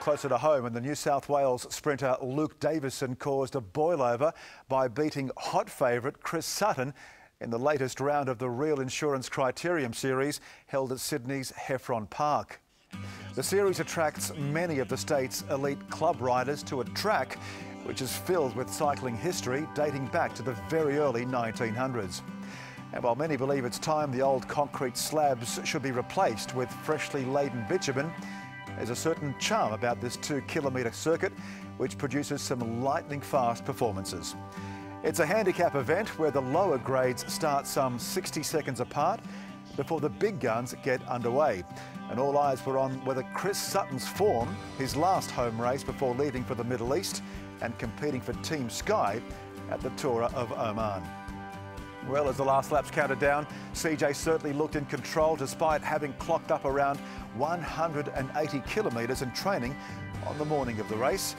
Closer to home, and the New South Wales sprinter Luke Davison caused a boil-over by beating hot favourite Chris Sutton in the latest round of the Real Insurance Criterium Series held at Sydney's Heffron Park. The series attracts many of the state's elite club riders to a track which is filled with cycling history dating back to the very early 1900s. And while many believe it's time the old concrete slabs should be replaced with freshly laden bitumen, there's a certain charm about this 2-kilometre circuit which produces some lightning-fast performances. It's a handicap event where the lower grades start some 60 seconds apart before the big guns get underway. And all eyes were on whether Chris Sutton's form, his last home race before leaving for the Middle East and competing for Team Sky at the Tour of Oman. Well, as the last laps counted down, CJ certainly looked in control despite having clocked up around 180 kilometres in training on the morning of the race.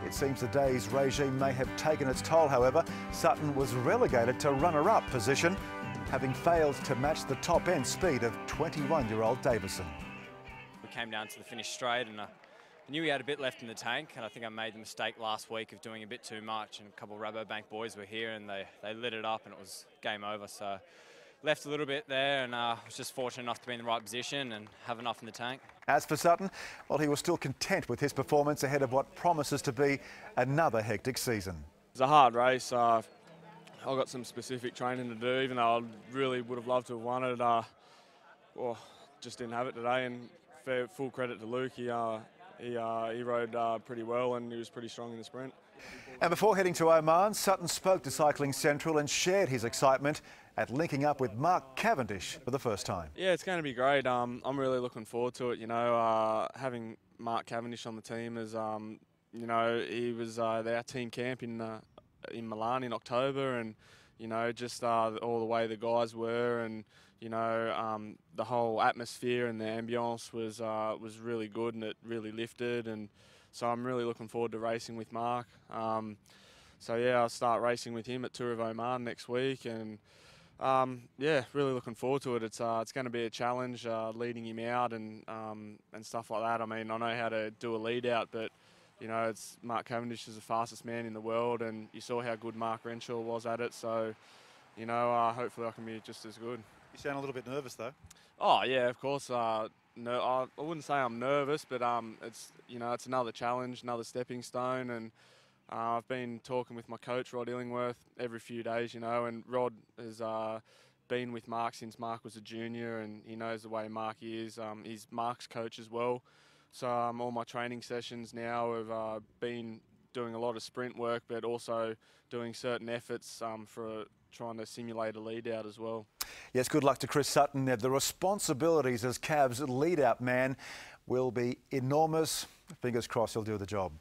It seems the day's regime may have taken its toll, however. Sutton was relegated to runner-up position, having failed to match the top-end speed of 21-year-old Davison. We came down to the finish straight and I knew we had a bit left in the tank, and I think I made the mistake last week of doing a bit too much, and a couple of Rabobank boys were here and they lit it up and it was game over. So left a little bit there and was just fortunate enough to be in the right position and have enough in the tank. As for Sutton, well, he was still content with his performance ahead of what promises to be another hectic season. It's a hard race. I've got some specific training to do, even though I really would have loved to have won it. Well, just didn't have it today, and full credit to Luke. He rode pretty well and he was pretty strong in the sprint. And before heading to Oman, Sutton spoke to Cycling Central and shared his excitement at linking up with Mark Cavendish for the first time. Yeah, it's going to be great. I'm really looking forward to it. You know, having Mark Cavendish on the team is, you know, he was our team camp in Milan in October, and you know, just all the way the guys were, and you know, the whole atmosphere and the ambience was really good, and it really lifted. And so I'm really looking forward to racing with Mark. So yeah, I'll start racing with him at Tour of Oman next week, and yeah, really looking forward to it. It's going to be a challenge leading him out and stuff like that. I mean, I know how to do a lead out, but you know, it's Mark Cavendish is the fastest man in the world, and you saw how good Mark Renshaw was at it. So, you know, hopefully I can be just as good. You sound a little bit nervous, though. Oh yeah, of course. No, I wouldn't say I'm nervous, but it's, you know, it's another challenge, another stepping stone, and I've been talking with my coach Rod Illingworth every few days, you know, and Rod has been with Mark since Mark was a junior, and he knows the way Mark is. He's Mark's coach as well. So all my training sessions now have been doing a lot of sprint work, but also doing certain efforts for trying to simulate a lead out as well. Yes, good luck to Chris Sutton. The responsibilities as Cavs lead out man will be enormous. Fingers crossed he'll do the job.